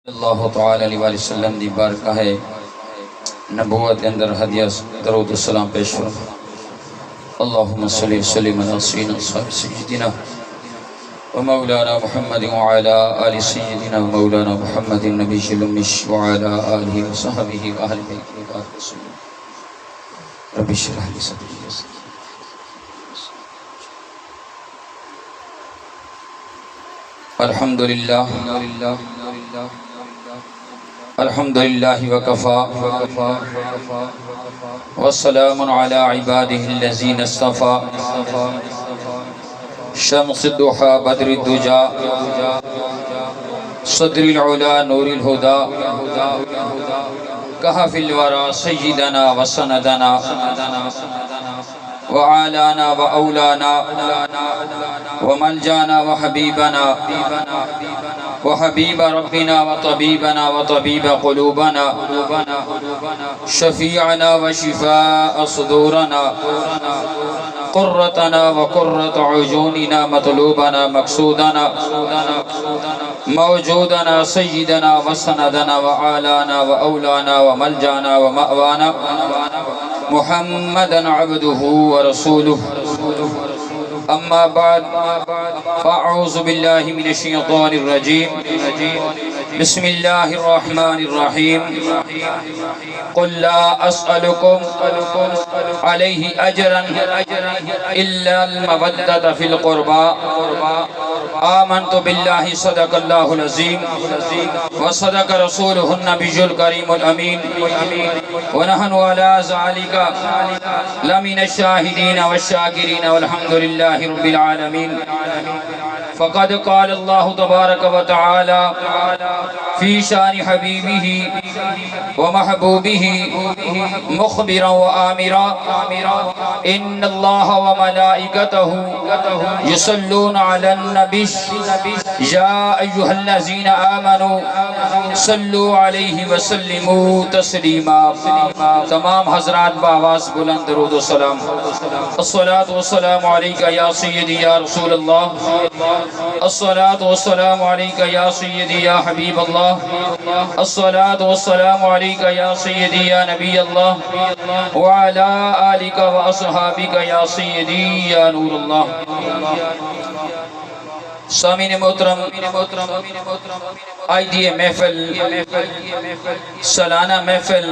اللہ تعالی علیہ وسلم دی بارگاہ نبوت اندر ہدیہ درود السلام پیش فرما۔ اللہم صلی وسلم علی سیدنا سیدنا و مولانا محمد وعلا آل سیدنا و مولانا محمد النبی الأمی وعلا آلہ و صحبہ و اہل بیت وبارک وسلم۔ رب اشرح لی صدری الحمدللہ الحمدللہ وکفا والسلام علی عبادہ الذین اصطفا شمس الضحا بدر الدجا صدر العلا نور الہدا کہف الورا سیدنا وسندنا وعالانا وأولانا وملجانا وحبيبنا وحبيب ربنا وطبيبنا وطبيب قلوبنا شفيعنا وشفاء صدورنا قرتنا وقرة عيوننا مطلوبنا مقصودنا موجودنا سيدنا وسندنا وعالانا وأولانا وملجانا ومأوانا محمدًا عبده ورسوله أما بعد فأعوذ بالله من الشيطان الرجيم بسم الله الرحمن الرحيم قل لا أسألكم عليه أجرا إلا المودة في القربى آمنت بالله صدق الله العظيم وصدق رسوله النبي الكريم الأمين ونحن على ذلك لمن الشاهدين والشاكرين والحمد لله رب العالمين فقد قال الله تبارك وتعالى في شان حبيبه ومحبوبه مخبرا وآمرا إن الله وملائكته يصلون على النبي يا أيها الذين آمنوا صلوا عليه وسلموا تسليما۔ تمام حضرات بآواز بلند درود و سلام۔ الصلاة والسلام عليك يا سيدي يا رسول الله، الصلاة والسلام عليك يا سيدي يا حبيب الله، الصلاة والسلام عليك يا سيدي يا نبي الله وعلى آلك وأصحابك يا سيدي يا نور الله۔ سامعین محترم، آج یہ محفل سالانہ محفل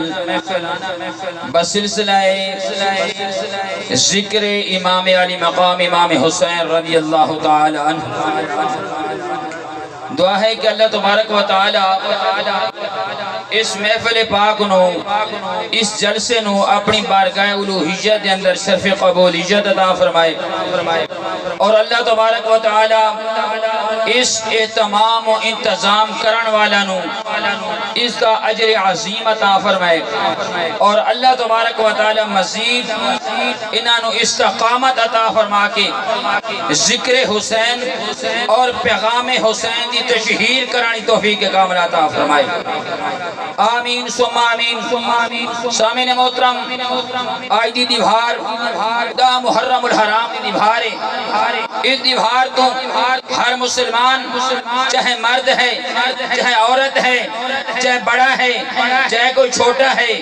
بسلسلہ ذکر امام علی مقام امام حسین رضی اللہ تعالی عنہ۔ دعا ہے کہ اللہ تبارک و تعالی اس محفل پاک نو، اس جلسے نو اپنی بارگاہ الوہیت دے اندر شرف قبولیت عطا فرمائے، اور اللہ تبارک و تعالی اس اہتمام و انتظام کرن والا نو اس کا اجر عظیم عطا فرمائے، اور اللہ تبارک و تعالی مزید انہاں نو استقامت عطا فرما کے ذکر حسین اور پیغام حسین دی تشہیر کرانی توفیق کامل عطا فرمائے۔ آمین ثم آمین۔ سامعین محترم، آج دی دیوار دا محرم الحرام دی دیوار ہے۔ اس دیوار تو ہر مسلمان، چاہے مرد ہے، چاہے عورت ہے، چاہے بڑا ہے، چاہے کوئی چھوٹا ہے،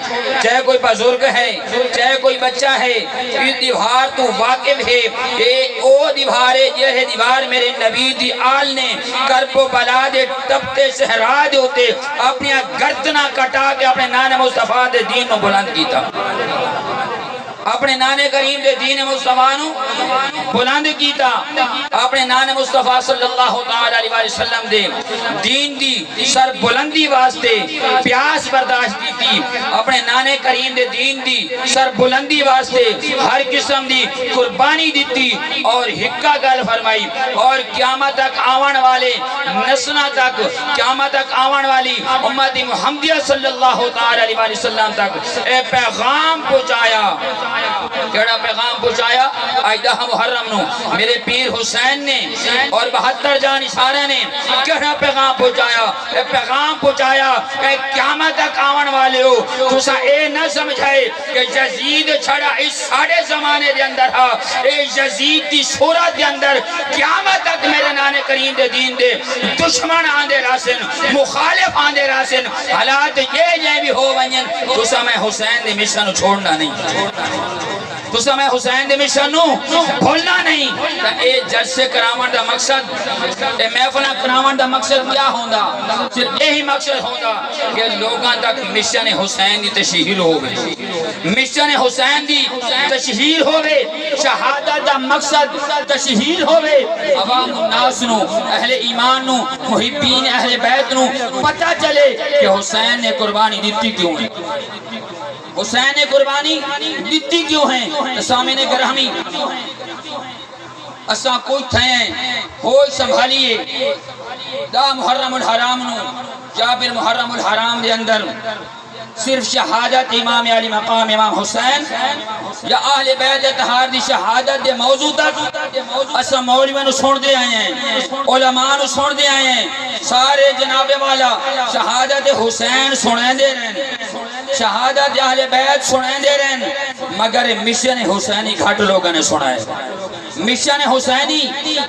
چاہے کوئی بزرگ ہے، چاہے کوئی بچہ ہے، اس دیوار تو واقف ہے کہ او دیوار ہے، یہ دیوار میرے نبی دی آل نے کرب و بلا دے تپتے صحرا دے ہوتے اپنی گردنہ کٹا کے اپنے نان مصطفیٰ دے دین نو بلند کیتا، اپنے نان کریم دے دین مصطفیٰ نو بلند کیتا، اپنے نان مصطفیٰ صلی اللہ علیہ وسلم دے دین دی سر بلندی واسطے پیاس برداشت کی، اپنے نان کریم دے دین دی سر بلندی واسطے ہر قسم دی قربانی دیتی اور حقہ گل فرمائی، اور قیامت تک آون والے نسلہ تک، قیامت تک آون والی امت محمدیہ صلی اللہ علیہ وسلم تک اے پیغام پہنچایا کیڑا پیغام پہنچایا آئدہ محرم نو میرے پیر حسین نے اور 72 جان اشارہ نے کیڑا پیغام پہنچایا؟ پیغام پہنچایا کہ قیامت تک آون والے ہو تسا اے نہ سمجھائے کہ یزید چھڑا اس ساڑھے زمانے دے اندر ہا، اے یزید دی صورت دے اندر قیامت تک میرے نانے کریم دے دین دے دشمن آندے راسن، مخالف آندے راسن، حالات یہ بھی ہو ونین تسا میں حسین دے مشن چھوڑنا نہیں، تسا میں حسین دے مشن نو بھولنا نہیں۔ اے جلسے کراون دا مقصد، اے محفل کراون دا مقصد کیا ہوندا؟ صرف یہی مقصد ہوندا کہ لوگاں تک مشن حسین دی تشہیر ہوگی، مشن حسین دی تشہیر ہوگی، شہادت دا مقصد تشہیر ہوگی، عوام الناس نو، اہل ایمان نو، محبین اہل بیت نو پتہ چلے کہ حسین نے قربانی دیتی کیوں ہے، حسین نے قربانی دیتی کیوں ہیں۔ سامعین گرامی اساں کوئی تھیں ہوئی سنبھالیے دا محرم الحرام نو جابر محرم الحرام دے اندر صرف شہادت امام علی مقام امام حسین یا اہل بیت اطہار دی شہادت دے موضوع تک اساں مولویوں سن دے آئے ہیں، علماء سن دے آئے ہیں، سارے جناب والا شہادت حسین سنیں دے رہے ہیں، شہادت اہل بیت سنیں دے رہے ہیں، مگر مشن حسینی گھٹ لوگوں نے سنا ہے۔ مشن حسینی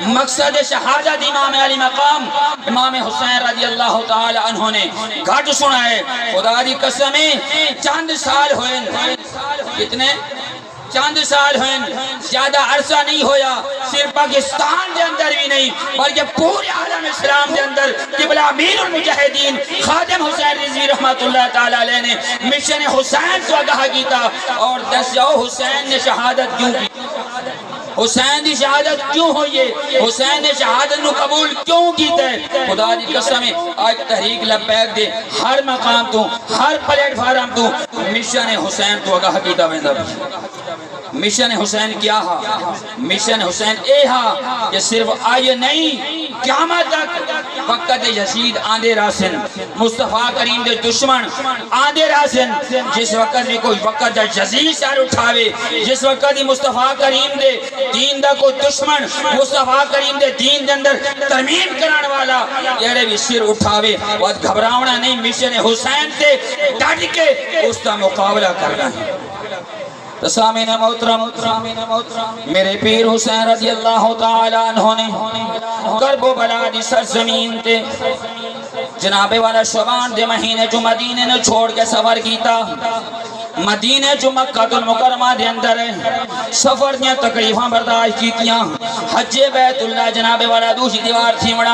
مقصد شہادت امام علی مقام امام حسین رضی اللہ تعالی عنہ نے گھٹ سنا ہے۔ خدا دی قسمیں چند سال ہوئے، کتنے؟ چند سال ہوئے، زیادہ عرصہ نہیں ہویا، صرف پاکستان دے اندر بھی نہیں بلکہ پورے عالم اسلام دے اندر قبلہ امیر المجاہدین خادم حسین رضوی رحمت اللہ تعالی علیہ نے مشن حسین کو آگاہ کیتا اور دسو حسین نے شہادت کیوں کی، حسین دی شہادت کیوں ہوئی ہے، حسین نے شہادت نو قبول کیوں کیتا ہے۔ خدا دی قسمیں آج تحریک لبیک دے ہر مقام تو ہر پلیٹ فارم تو مشن حسین تو آگاہ کیتا ویندا۔ مشن حسین کیا ہا؟ مشن حسین اے ہا کہ صرف آئے نہیں قیامت تک وقت یزید آندے راسن، مصطفیٰ کریم دے دشمن آندے راسن، جس وقت بھی کوئی وقت یزید سار اٹھاوے، جس وقت بھی مصطفیٰ کریم دے دین دا کوئی دشمن مصطفیٰ کریم دے دین دے اندر ترمیم کران والا یہ بھی سر اٹھاوے، وقت گھبراونا نہیں، مشن حسین تے ڈٹ کے اس کا مقابلہ کرنا ہے۔ سامعین محترم میرے پیر حسین رضی اللہ تعالی عنہ نے کرب و بلا دی سرزمین تے جناب والا شعبان دے مہینے جو مدینے نے چھوڑ کے سفر کیتا، مدینے جو مکہ المکرمہ دے اندر سفر دیا تکلیفاں برداشت کیتیاں، حج بیت اللہ جناب والا دوسری دیوار تھی مڑا،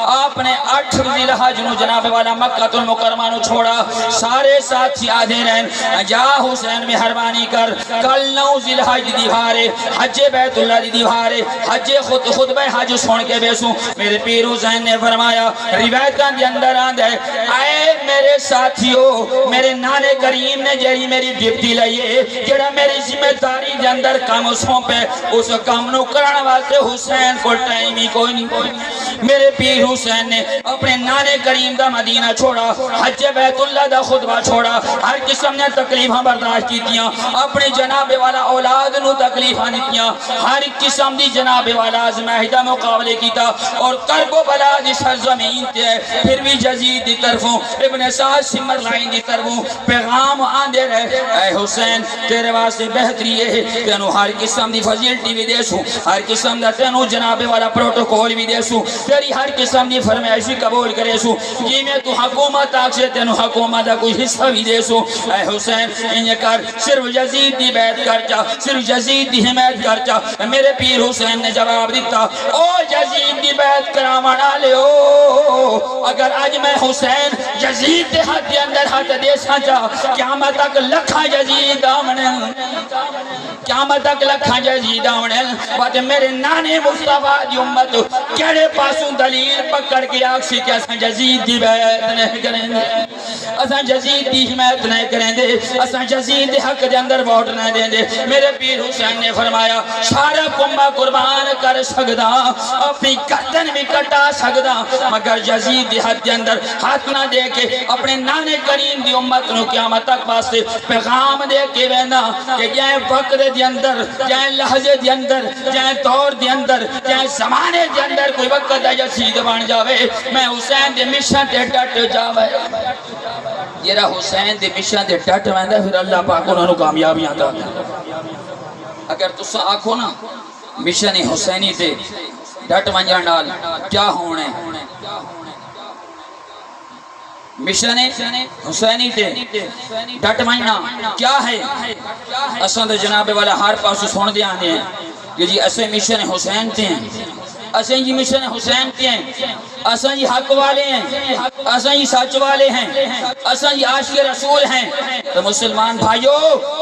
آپ نے 8 ذی الحج نو جناب والا مکہ المکرمہ نو چھوڑا، سارے ساتھی آدھے رہن جا حسین مہربانی کر کل 9 ذی الحج دیوارے حج بیت اللہ دی دیوارے حج خطبہ حج سن کے بیسوں۔ میرے پیر حسین نے فرمایا روایتاں دے اندر آندے اے میرے ساتھیو، میرے نانے کریم نے جیری میری ڈپٹی لئیے جڑا میری ذمہ داری دے اندر کام سونپے، اس کام نو کرن واسطے حسین کو ٹائم ہی کوئی نہیں۔ میرے پیر حسین نے اپنے نانے کریم دا مدینہ چھوڑا، حج بیت اللہ دا خطبہ چھوڑا، ہر قسم نے تکلیفاں برداشت کیتیاں، اپنے جناب والا اولاد نو تکلیفاں دیتیاں، ہر قسم دی جناب والا آزمائشاں مقابلے کیتا اور کرب و بلا دی سرزمین تے پھر بھی یزید دی طرفوں ابن سعد سمر لائن دی طرفوں پیغام آندے رہے، اے حسین تیرے واسطے بہتری ہے تینو ہر قسم دی فضیلٹی بھی دے سوں، ہر قسم دا تینو جناب والا پروٹوکول بھی دے سوں، تیری ہر قسم دی فرمائشی قبول کرے سوں، جی میں تو حکومت آگ سے تینو حکومت دا کوئی حصہ بھی دے سوں۔ اے حسین انہیں کر صرف یزید دی بیعت کر چا، صرف یزید دی حمایت کر چا۔ میرے پیر حسین نے جواب دیتا او یزید دی بیعت کرامانا لے او، اگر آج میں حسین یزید دے ہاتھ دے اندر ہاتھ دے سانچا قیامت تک لکھا یزید آمنے، قیامت تک لکھا یزید آمنے، بات میرے نانے مصطفیٰ دی امت کیڑے پاسوں دلیل پکڑ کے آکسی کہ اساں یزید دی بیعت نہیں کریں گے۔ اساں یزید دی حمایت نہیں کریں دے، اساں یزید دے حق دے اندر ووٹ نہ دیں دے۔ میرے پیر حسین نے فرمایا سارا کمبا قربان کر سکدا، اپنی گردن بھی کٹا سکدا، مگر یزید دے حق دے اندر ہاتھ نہ دے کے اپنے نانے کریم دی امت نو قیامت تک واسطے پیغام دے کے وینا کہ جائیں وقت دے اندر، جائیں لحظے دے اندر، جائیں دور دے اندر، جائیں زمانے دے اندر کوئی وقت دا یزید بن جاوے، میں حسین دے مشن تے ڈٹ جاوے۔ جیرا حسین دے مشن تے ڈٹ ویندا پھر اللہ پاک انہاں نو کامیابیاں عطا کردا۔ اگر تساں آکھو نا مشن حسینی تے ڈٹ ونجن نال کیا ہونا ہے، مشن حسینی تے ڈٹ ونجنا کیا ہے، اساں تے جناب والا ہر پاسو سن دے آنے ہیں کہ جی اسے مشن حسین تے ہیں، اساں جی مشن حسین تے ہیں، اساں جی حق والے ہیں، اساں جی سچ والے ہیں، اساں جی عاشق رسول ہیں۔ تو مسلمان بھائیو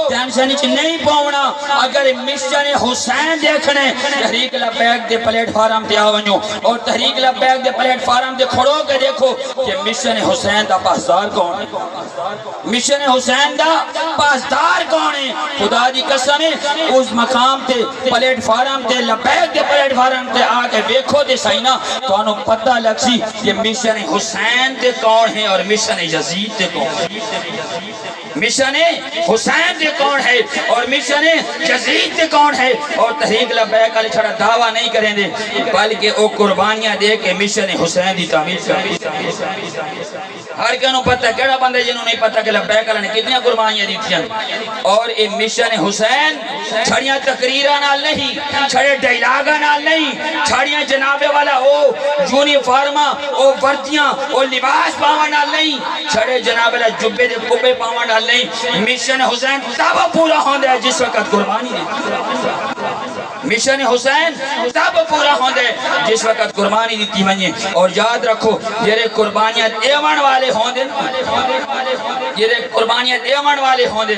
ٹینشن وچ نہیں پاونا، اگر مشن حسین دیکھنے تحریک لبیک دے پلیٹ فارم تے آ ونجو اور تحریک لبیک دے پلیٹ فارم تے کھڑو کے دیکھو کہ مشن حسین دا پاسدار کون ہے، مشن حسین دا پاسدار کون ہے۔ خدا دی قسم ہے اس مقام تے پلیٹ فارم تے لبیک دے پلیٹ فارم تے آ کے دیکھو تے صحیح نا تو انہوں پتہ لگ سی کہ مشن حسین تے کون ہے اور مشن یزید تے کون ہے، مشن حسین تے کون ہے اور مشن یزید تے کون ہے۔ اور تحریک لبیک علی چھڑا دعویٰ نہیں کریں دے بلکہ وہ قربانیاں دے کے مشن حسین دی تعمیر کریں۔ ہر کنوں پتہ کیڑا بندے جنہوں نہیں پتہ کہ لبیک علی نے کتنی قربانیاں دی تھیں۔ اور یہ مشن حسین چھڑیاں تقریرہ نال نہیں، چھڑے ڈائلاگہ نال نہیں، چھڑیاں جناب والا او یونیفارما او وردیاں او لباس پاون نال نہیں، چھڑے جناب والا جبے دے کبے پاون نال نہیں۔ مشن حسین تب پورا ہوندا ہے جس وقت قربانی دی، مشن حسین تب پورا ہوندا ہے جس وقت قربانی دیتی ونجے۔ اور یاد رکھو جڑے قربانیاں دیون والے ہوندے، جڑے قربانیاں دیون والے ہوندے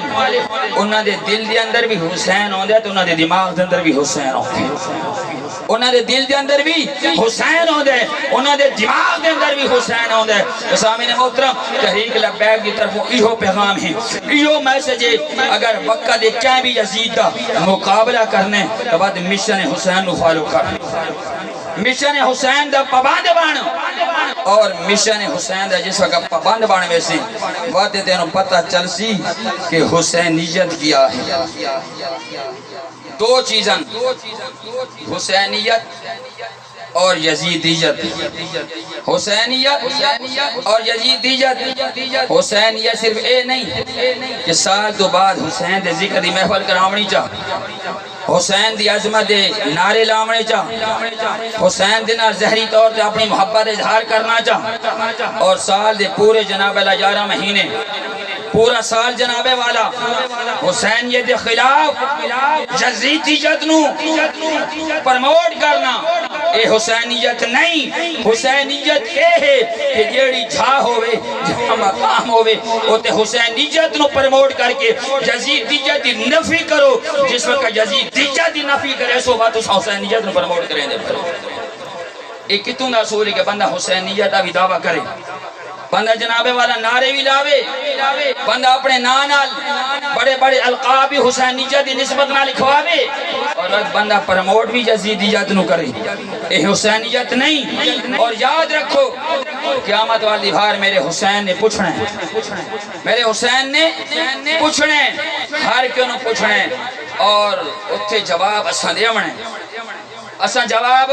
انہاں دے دل دے اندر بھی حسین ہوندا ہے تے انہاں دے دماغ دے اندر بھی حسین ہوندا ہے، انہاں دے دل دے اندر بھی حسین ہوندا ہے، انہاں دے دماغ دے اندر بھی حسین ہوندا ہے۔ سامعین محترم تحریک لبیک دی طرفوں ایہو پیغام ہے، ایہو میسج ہے، اگر وقت دے کہیں بھی یزید دا مقابلہ کرنے تو بعد مشن حسین نو فالو کر، مشن حسین دا پابند بن، اور مشن حسین دا جس وقت پابند بن ویسے بعد تینوں پتہ چل سی کہ حسینیت کیا ہے۔ دو چیزاں حسینیت اور یزیدیت، حسینیت اور یزیدیت۔ حسینیت صرف اے نہیں کہ سال تو بعد حسین دے ذکر دی محفل کراونی چاہ، حسین دی عظمت دے نعرے لاونے چاہ، حسین دے نال ظاہری طور تے اپنی محبت اظہار کرنا چاہ، اور سال دے پورے جناب اللہ 11 مہینے پورا سال جناب والا حسینیت دے خلاف یزیدیت نو پرموٹ کرنا، اے حسینیت نہیں۔ حسینیت اے ہے کہ جیڑی جھا ہوئے جہاں مقام ہوئے اوتے حسینیت نو پرموٹ کر کے یزیدیت دی نفی کرو، جس وقت یزیدیت دی نفی کرے سو بات اس حسینیت نو پرموٹ کریں دے۔ ایک کتوں دا اصول ہے کہ بندہ حسینیت دا بھی دعویٰ کرے، بندہ جناب والا نعرے بھی لاوے، بندہ اپنے نال بڑے بڑے القاب بھی حسینیت دی نسبت نہ لکھواوے، اور بندہ پرموٹ بھی یزیدیت نو کرے، اے حسینیت نہیں۔ اور یاد رکھو قیامت والی بھار میرے حسین نے پوچھنا ہے، میرے حسین نے پوچھنا ہے، ہر کیوں پوچھنا ہے، اور اتھے جواب اساں دیونا ہے، اساں جواب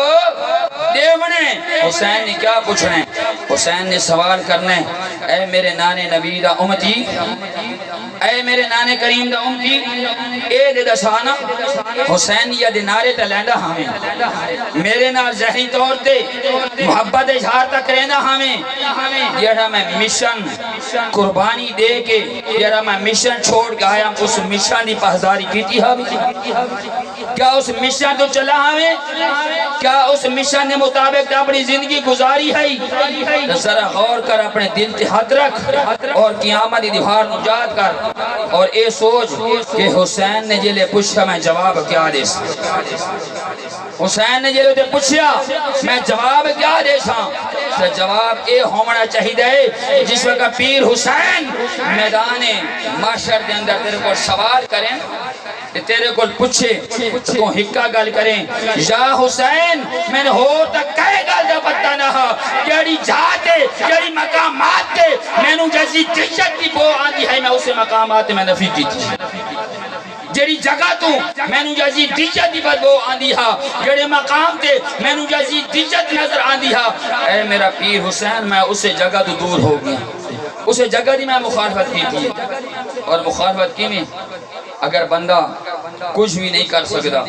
دیونے۔ حسین نے کیا پوچھنا ہے؟ حسین نے سوال کرنا ہے، اے میرے نانے نبی دا امتی، اے میرے نانے کریم دا امتی، اے دے دسانا حسینیت دے نعرے تے لیندا ہمیں، میرے نال ظاہری طور تے محبت اظہار تک رہندا ہمیں، جڑا میں مشن قربانی دے کے جڑا میں مشن چھوڑ کے آیا اس مشن دی پاسداری کیتی ہے، کیا اس مشن تو چلا ہمیں، کیا اس مشن نے مطابق اپنی زندگی گزاری ہے؟ ذرا غور کر، اپنے دل تے ہاتھ رکھ اور قیامت دی دیوار نو یاد کر، اور اے سوچ کہ حسین نے جلے پوچھا میں جواب کیا دے۔ حسین نے جلو تے پوچھیا میں جواب کیا دے ساں؟ تو جواب اے ہونا چاہیے جس وقت پیر حسین میدان معاشر دے اندر تیرے کو سوال کریں تیرے کو پوچھے تو ہکا گل کریں یا حسین میں نے ہو تک کہے گل دا پتہ نہ کیڑی جاتے کیڑی مقامات تے میں نو جیسی دشت کی بو آندی ہے میں اسے مقامات میں نفی کی تھی جڑی جگہ تو میں نو جیسی دشت کی بو آندی ہا جڑے مقام تے میں نو جیسی دشت نظر آندی ہا اے میرا پیر حسین میں اسے جگہ تو دور ہو گیا اسے جگہ دی میں مخالفت کی تھی اور مخالفت کی میں اگر بندہ کچھ بھی نہیں کر سکتا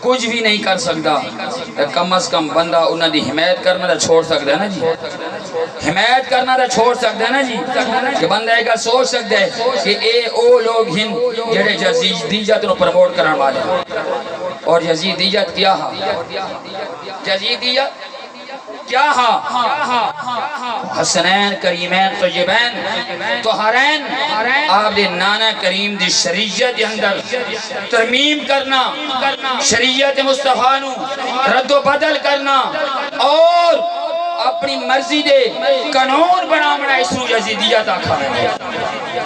کچھ بھی نہیں کر سکتا کم از کم بندہ انہوں دی حمایت کرنا دا چھوڑ سکتا ہے نا جی حمایت کرنا دا چھوڑ سکتا ہے نا جی کہ بندہ ایک سوچ سکتا ہے کہ اے او لوگ ہن جڑے یزیدیت نو پروموٹ کرنے والے اور یزیدیت کیا ہا یزیدیت کیا ہا حسنین کریمین طیبین طہرین آپ دے نانا کریم دی شریعت اندر ترمیم کرنا شریعت مصطفیٰ نو رد و بدل کرنا اور اپنی مرضی دے قانون بنامنا اس نو یزیدیت آکھا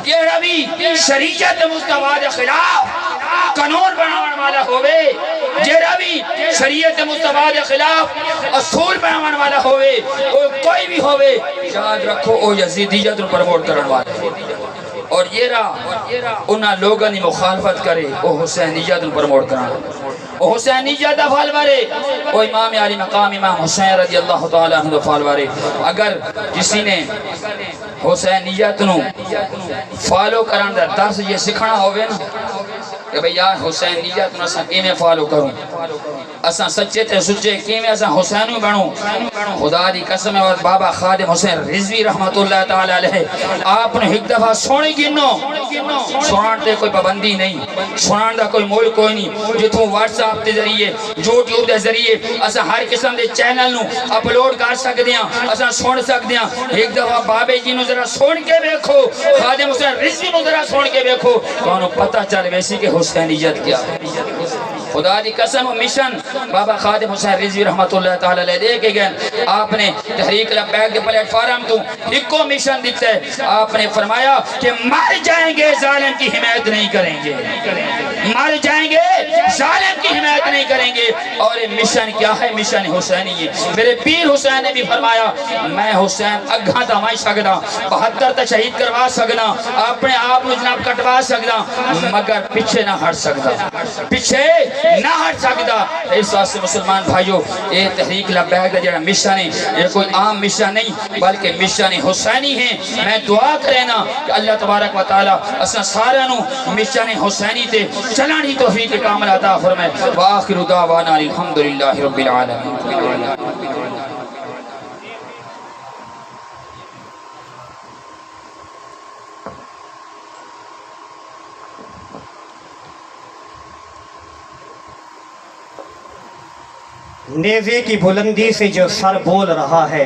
یہ روی شریعت مصطفیٰ دے خلاف قانون بناون والا ہوئے یہ روی شریعت مصطفیٰ دے خلاف اصول بناون والا ہوئے کوئی بھی ہوئے یاد رکھو او یزیدیت نو پروموٹ کرن والا اور یہ رہا انہاں لوگوں نے مخالفت کرے او حسینیت نو پروموٹ کرنا او حسینیت دا فال بارے او امام علی مقام امام حسین رضی اللہ تعالیٰ عنہ دا فال بارے اگر کسی نے حسینیت نو فالو کرن دا درس یہ سکھنا ہوئے نا کہ بھئی یار حسینیت نو اساں کیویں فالو کروں اساں سچے تے سچے کیویں اساں حسینو بنوں خدا دی قسم ہے بابا خادم حسین رضوی رحمت اللہ تعالی علیہ آپ نے ایک دفعہ سونے گنو سنان تے کوئی پابندی نہیں سنان دا کوئی مول کوئی نہیں جتوں واٹس ایپ دے ذریعے یوٹیوب دے ذریعے اساں ہر قسم دے چینل نو اپلوڈ کر سکدے ہاں اساں سن سکدے ہاں ایک دفعہ بابے جی نو ذرا سن کے دیکھو خادم حسین رضوی نو ذرا سن کے دیکھو تانوں پتہ چل ویسی کہ حسینیت کیا خدا دی قسم مشن بابا خادم حسین رضوی رحمت اللہ تعالی علیہ دے کے گئے آپ نے تحریک لبیک کے پلیٹ فارم تو ایکو مشن دیتا ہے آپ نے فرمایا کہ مر جائیں گے ظالم کی حمایت نہیں کریں گے مر جائیں گے ظالم کی حمایت نہیں کریں گے اور یہ مشن کیا ہے مشن حسینی ہے میرے پیر حسین نے بھی فرمایا میں حسین اگھاں دمائی سکدا 72 تا شہید کروا سکدا اپنے آپ کو جناب کٹوا سکدا مگر پیچھے نہ ہٹ سکدا پیچھے نہ ہٹ سکتا اس واسطے مسلمان بھائیو یہ تحریک لبیک کا جڑا مشن ہے یہ کوئی عام مشن نہیں بلکہ مشن حسینی ہے میں دعا کرینا کہ اللہ تبارک و تعالی اساں سارے نو مشن حسینی تے چلن دی توفیق کامل عطا فرمائے واخر دعوانا الحمدللہ رب العالمین نیزے کی بلندی سے جو سر بول رہا ہے